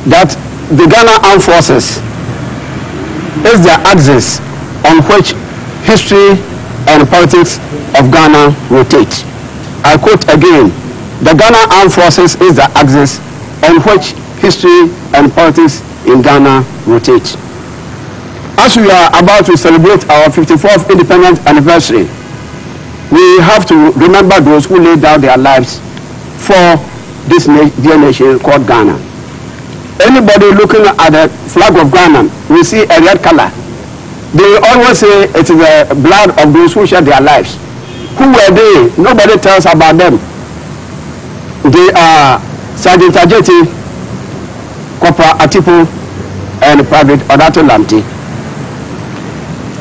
that the Ghana Armed Forces is the axis on which history and politics of Ghana rotate. I quote again, the Ghana Armed Forces is the axis on which history and politics in Ghana rotate. As we are about to celebrate our 54th independence anniversary, we have to remember those who laid down their lives for this dear nation called Ghana. Anybody looking at the flag of Ghana will see a red color. They always say it is the blood of those who shed their lives. Who were they? Nobody tells about them. They are Sergeant Ajeti, Corporal Atipo, and Private Odato Lamti.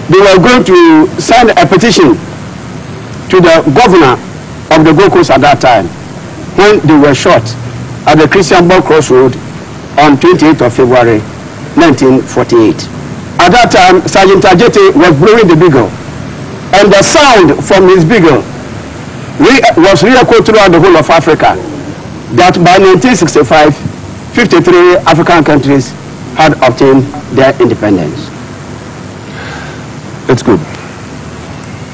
They were going to sign a petition to the governor of the Gold Coast at that time when they were shot at the Christian Ball Crossroad on 28th of February 1948. At that time, Sergeant Ajeti was blowing the bugle, and the sound from his bugle was re-echoed throughout the whole of Africa, that by 1965, 53 African countries had obtained their independence. It's good.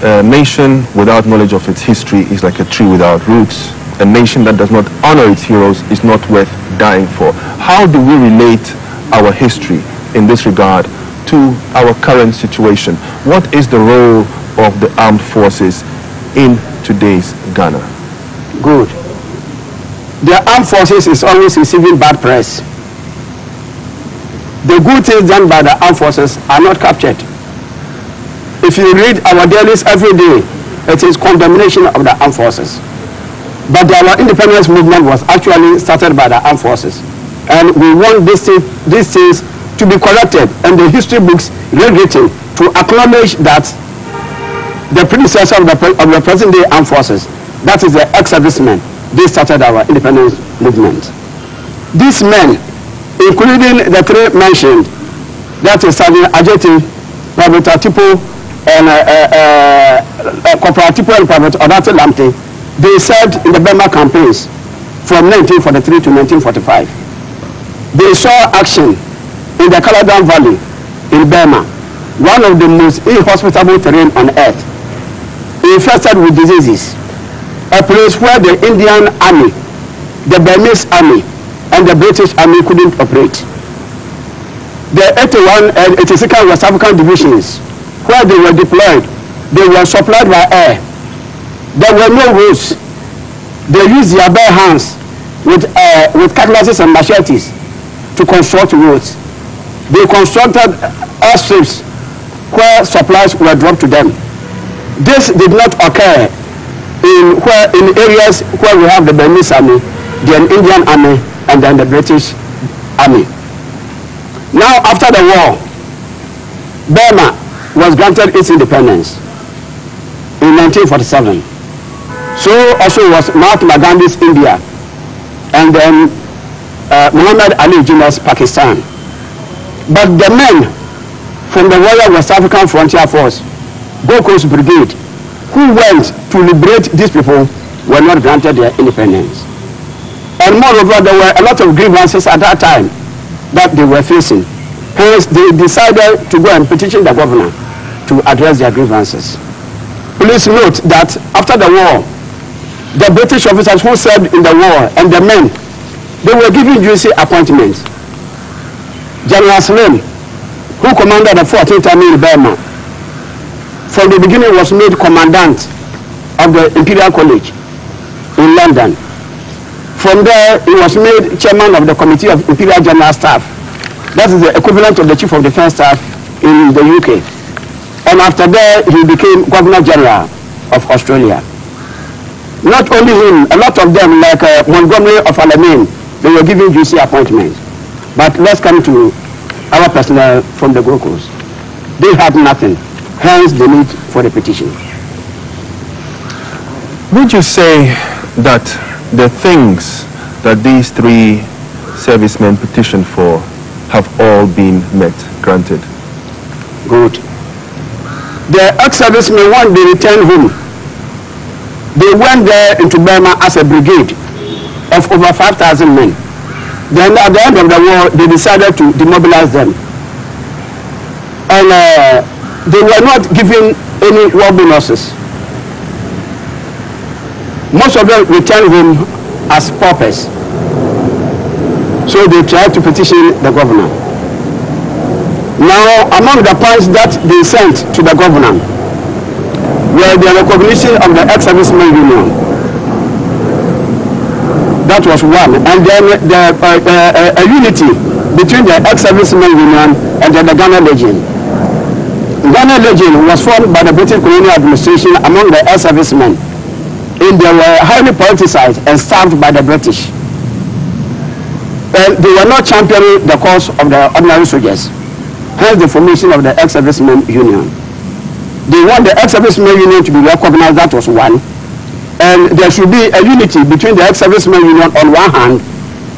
A nation without knowledge of its history is like a tree without roots. A nation that does not honor its heroes is not worth dying for. How do we relate our history in this regard to our current situation? What is the role of the armed forces in today's Ghana? Good. The armed forces is always receiving bad press. The good things done by the armed forces are not captured. If you read our dailies every day, it is condemnation of the armed forces. But our independence movement was actually started by the armed forces. And we want these things to be corrected and the history books rewritten to acknowledge that the predecessor of the present-day armed forces, that is the ex-servicemen, they started our independence movement. These men, including the three mentioned, that is Sergeant Ajeti, Private Atipo, and Corporal Atipo and Private Odato Lamte, they served in the Burma campaigns from 1943 to 1945. They saw action in the Caledon Valley in Burma, one of the most inhospitable terrain on earth, infested with diseases, a place where the Indian army, the Burmese army, and the British army couldn't operate. The 81 and 82nd West African divisions, where they were deployed, they were supplied by air. There were no roads. They used their bare hands with cutlasses and machetes to construct roads. They constructed airstrips where supplies were dropped to them. This did not occur in areas where we have the Burmese army, the Indian army, and then the British army. Now, after the war, Burma was granted its independence in 1947. So also was Mahatma Gandhi's India, and then Muhammad Ali Jinnah's Pakistan. But the men from the Royal West African Frontier Force, Gold Coast Brigade, who went to liberate these people, were not granted their independence. And moreover, there were a lot of grievances at that time that they were facing. Hence, they decided to go and petition the governor to address their grievances. Please note that after the war, the British officers who served in the war and the men, they were given juicy appointments. General Slim, who commanded the 14th Army in Burma, from the beginning was made commandant of the Imperial College in London. From there, he was made chairman of the Committee of Imperial General Staff. That is the equivalent of the Chief of Defense Staff in the UK. And after that, he became Governor General of Australia. Not only him, a lot of them, like Montgomery of Alamein, they were given juicy appointments. But let's come to our personnel from the Gold Coast. They had nothing, hence the need for the petition. Would you say that the things that these three servicemen petitioned for have all been met, granted? Good. The ex-servicemen, when they returned home, they went there into Burma as a brigade of over 5,000 men. Then at the end of the war, they decided to demobilize them. And they were not given any war bonuses. Most of them returned home as paupers. So they tried to petition the governor. Now, among the points that they sent to the governor were the recognition of the ex-servicemen union. That was one. And then a unity between the ex-servicemen union and the Ghana Legion. Ghana Legion was formed by the British colonial administration among the ex-servicemen, and they were highly politicized and served by the British. And they were not championing the cause of the ordinary soldiers. Hence the formation of the ex-servicemen union. They want the ex-servicemen union to be recognized. That was one. And there should be a unity between the ex-servicemen union on one hand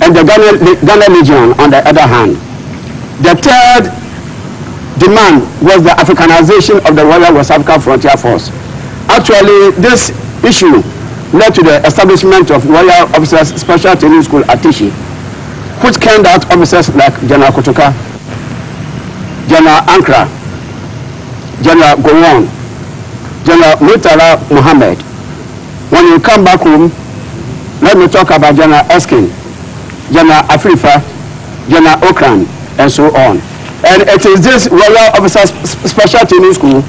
and the Ghana Legion on the other hand. The third demand was the Africanization of the Royal West African Frontier Force. Actually, this issue led to the establishment of Royal Officers Special Training School at Tishi, which came out officers like General Kotoka, General Ankara, General Gowon, General Murtala Muhammad. When you come back home, let me talk about General Erskine, General Afrifa, General Okran, and so on. And it is this Royal Officers Special Training School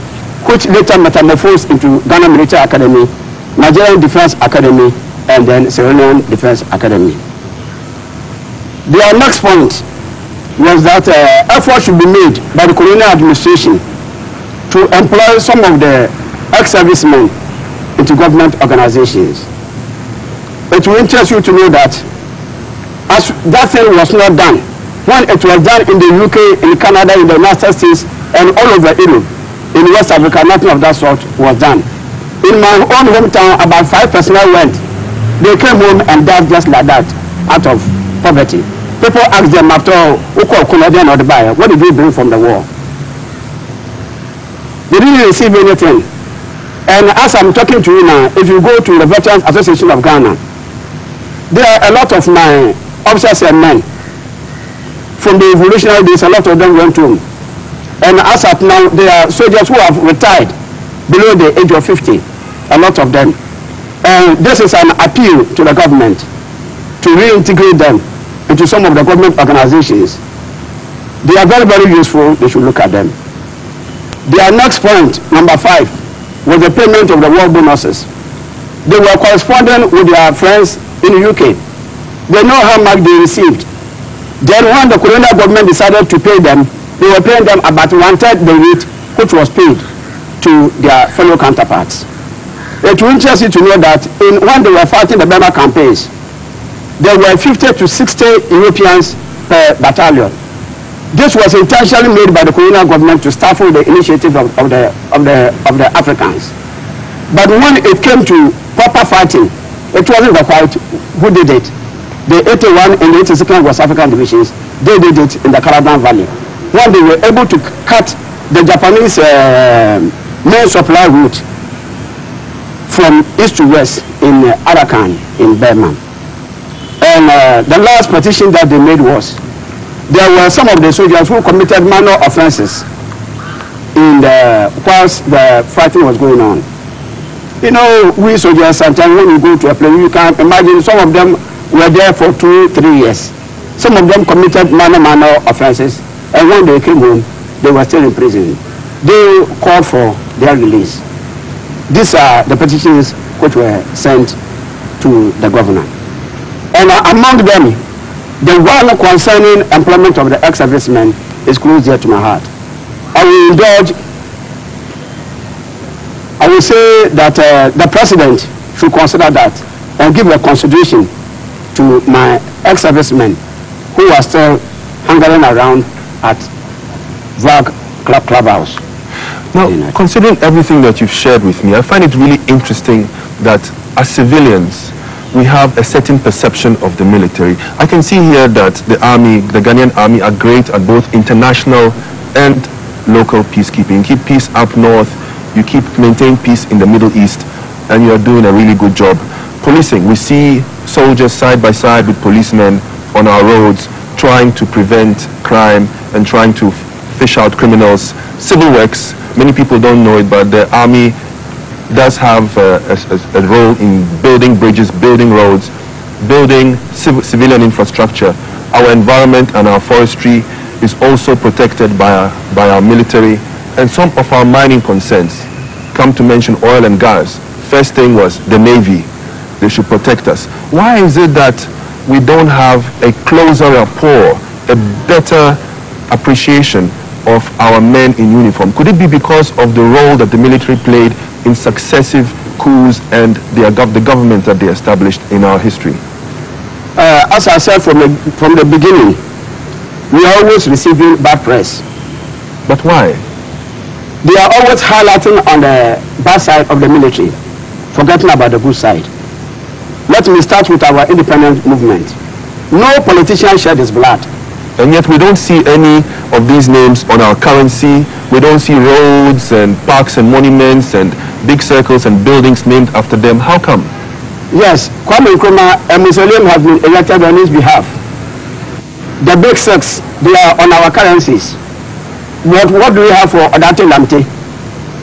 which later metamorphosed into Ghana Military Academy, Nigerian Defense Academy, and then Sierra Leone Defense Academy. Their next point was that effort should be made by the colonial administration to employ some of the ex-servicemen into government organizations. It will interest you to know that as that thing was not done, when it was done in the UK, in Canada, in the United States, and all over Europe, in West Africa, nothing of that sort was done. In my own hometown, about 5 personnel went. They came home and died just like that, out of poverty. People asked them after, what did you bring from the war? They didn't receive anything. And as I'm talking to you now, if you go to the Veterans Association of Ghana, there are a lot of my officers and men from the revolutionary days. A lot of them went home. And as at now, there are soldiers who have retired below the age of 50, a lot of them. And this is an appeal to the government to reintegrate them into some of the government organizations. They are very, very useful. They should look at them. Their next point, number 5, was the payment of the war bonuses. They were corresponding with their friends in the UK. They know how much they received. Then when the colonial government decided to pay them, they were paying them about 1/3 the rate which was paid to their fellow counterparts. It will interest you to know that when they were fighting the Burma campaigns, there were 50 to 60 Europeans per battalion. This was intentionally made by the colonial government to stifle the initiative of the Africans. But when it came to proper fighting, it wasn't the white who did it. The 81 and the 82nd West African divisions, they did it in the Caladan Valley. When they were able to cut the Japanese main supply route from east to west in Arakan in Burma. And the last petition that they made was, there were some of the soldiers who committed minor offenses whilst the fighting was going on. You know, we soldiers, sometimes when you go to a place, you can imagine some of them were there for 2-3 years. Some of them committed minor offenses, and when they came home, they were still in prison. They called for their release. These are the petitions which were sent to the governor. And among them, the one concerning employment of the ex-servicemen is close dear to my heart. I will say that the president should consider that and give a consideration to my ex-servicemen who are still hanging around at VAG Clubhouse. Now, considering everything that you've shared with me, I find it really interesting that as civilians, we have a certain perception of the military. I can see here that the army, the Ghanaian army, are great at both international and local peacekeeping. You keep peace up north, you maintain peace in the Middle East, and you're doing a really good job. Policing, we see soldiers side by side with policemen on our roads, trying to prevent crime and trying to fish out criminals. Civil works, many people don't know it, but the army does have a role in building bridges, building roads, building civilian infrastructure. Our environment and our forestry is also protected by our military, and some of our mining concerns come to mention oil and gas. First thing was the Navy. They should protect us. Why is it that we don't have a closer rapport, a better appreciation of our men in uniform? Could it be because of the role that the military played in successive coups and the government that they established in our history? As I said from the beginning, we are always receiving bad press. But why? They are always highlighting on the bad side of the military, forgetting about the good side. Let me start with our independent movement. No politician shed his blood. And yet we don't see any of these names on our currency. We don't see roads and parks and monuments and big circles and buildings named after them. How come? Yes, Kwame Nkrumah, a mausoleum has been erected on his behalf. The big six, they are on our currencies. What do we have for Odate Lamte?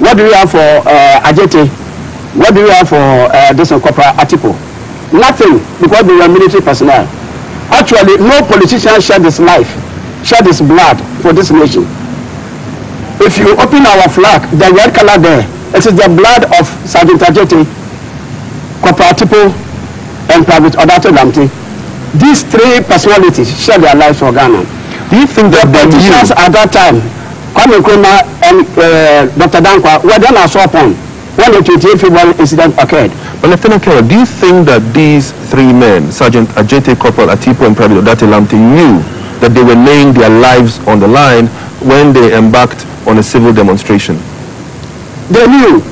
What do we have for Ajete? What do we have for this Corporal Atipo? Nothing, because they were military personnel. Actually, no politician shed his life, shed his blood for this nation. If you open our flag, the red color there, it is the blood of Sergeant Ajete, Corporal Atipo, and Private Odate Lamte. These three personalities shed their lives for Ghana. Do you think that the politicians at that time, Kwame Nkrumah and Dr. Dankwa, were then assaulted upon when the 28th February incident occurred? But Lieutenant Colonel, do you think that these three men, Sergeant Ajete, Corporal Atipo, and Private Odate Lamte, knew that they were laying their lives on the line when they embarked on a civil demonstration? They knew.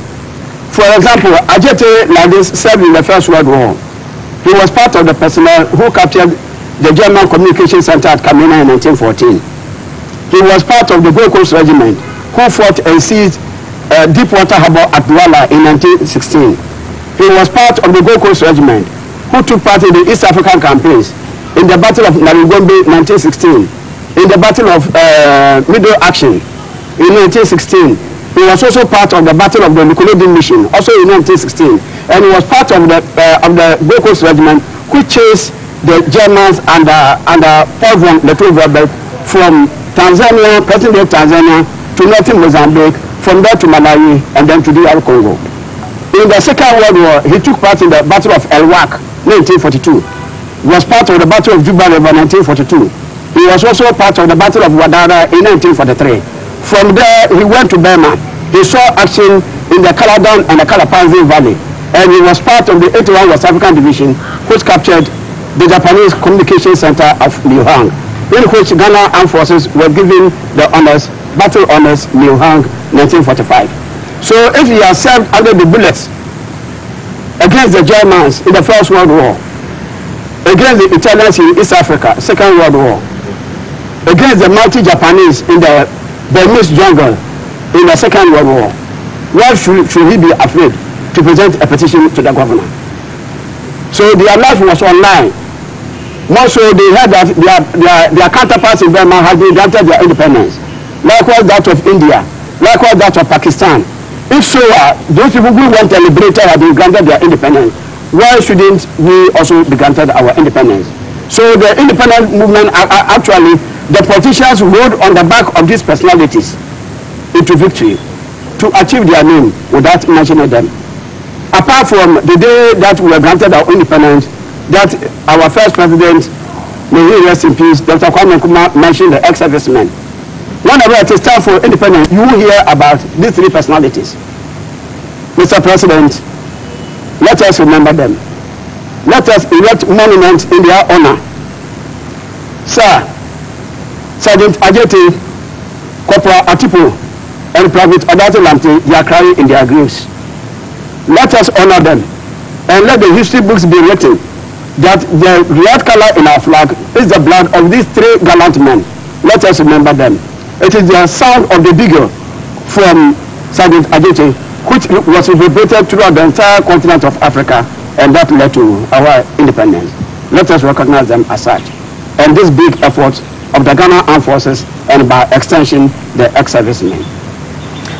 For example, Ajete, like this, served in the First World War. He was part of the personnel who captured the German Communication Center at Kamina in 1914. He was part of the Gold Coast Regiment who fought and seized Deepwater Harbor at Douala in 1916. He was part of the Gold Coast Regiment who took part in the East African campaigns, in the Battle of Narugombe 1916, in the Battle of Middle Action in 1916. He was also part of the Battle of the Nickelodeon Mission, also in 1916. And he was part of the Gold Coast Regiment who chased the Germans under Paul von Lettow-Weber from Tanzania, present-day Tanzania, to northern Mozambique, from there to Malawi, and then to DR Congo. In the Second World War, he took part in the Battle of El Wak, 1942. He was part of the Battle of Juba River, 1942. He was also part of the Battle of Wadara in 1943. From there, he went to Burma. He saw action in the Caledon and the Kalapanzi Valley. And he was part of the 81 West African Division, which captured the Japanese Communication Center of Liu Hang, in which Ghana Armed Forces were given the honors, Battle Honors, Liu Hang, 1945. So if he has served under the bullets against the Germans in the First World War, against the Italians in East Africa, Second World War, against the mighty Japanese in the Burmese jungle in the Second World War, why should he be afraid to present a petition to the governor? So their life was online. More so, they heard that their counterparts in Burma had been granted their independence. Likewise that of India, likewise that of Pakistan. If so, those people who went and liberated had been granted their independence. Why shouldn't we also be granted our independence? So the independent movement, actually, the politicians rode on the back of these personalities into victory to achieve their name without mentioning them. Apart from the day that we were granted our independence, that our first president, may he rest in peace, Dr. Kwame Nkrumah, mentioned the ex-servicemen. Whenever it is time for independence, you will hear about these three personalities. Mr. President, let us remember them. Let us erect monuments in their honor. Sir, Sergeant Ajete, Corporal Atipo, and Private Odate Lamte, they are crying in their graves. Let us honor them, and let the history books be written that the red color in our flag is the blood of these three gallant men. Let us remember them. It is the sound of the bugle from Sergeant Ajete, which was reverberated throughout the entire continent of Africa, and that led to our independence. Let us recognize them as such. and this big effort of the Ghana Armed Forces and by extension the ex-servicemen.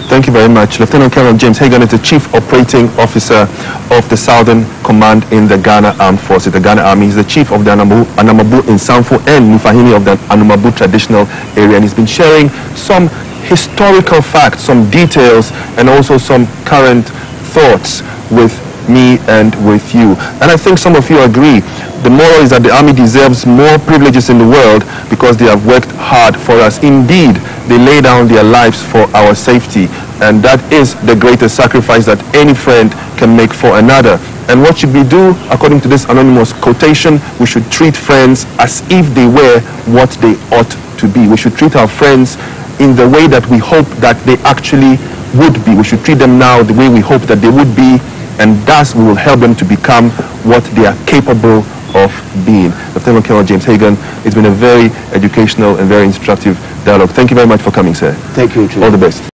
Thank you very much. Lieutenant Colonel James Hagan is the Chief Operating Officer of the Southern Command in the Ghana Armed Forces, the Ghana Army. He's the Chief of the Anamabu in Sanfo and Nufahini of the Anumabu traditional area, and he's been sharing some historical facts, some details, and also some current thoughts with me and with you. And I think some of you agree. The moral is that the army deserves more privileges in the world because they have worked hard for us. Indeed, they lay down their lives for our safety, and that is the greatest sacrifice that any friend can make for another. And what should we do? According to this anonymous quotation, we should treat friends as if they were what they ought to be. We should treat our friends in the way that we hope that they actually would be. We should treat them now the way we hope that they would be, and thus we will help them to become what they are capable of being. Lieutenant Colonel James Hagan, it's been a very educational and very instructive dialogue. Thank you very much for coming, sir. Thank you, too. All the best.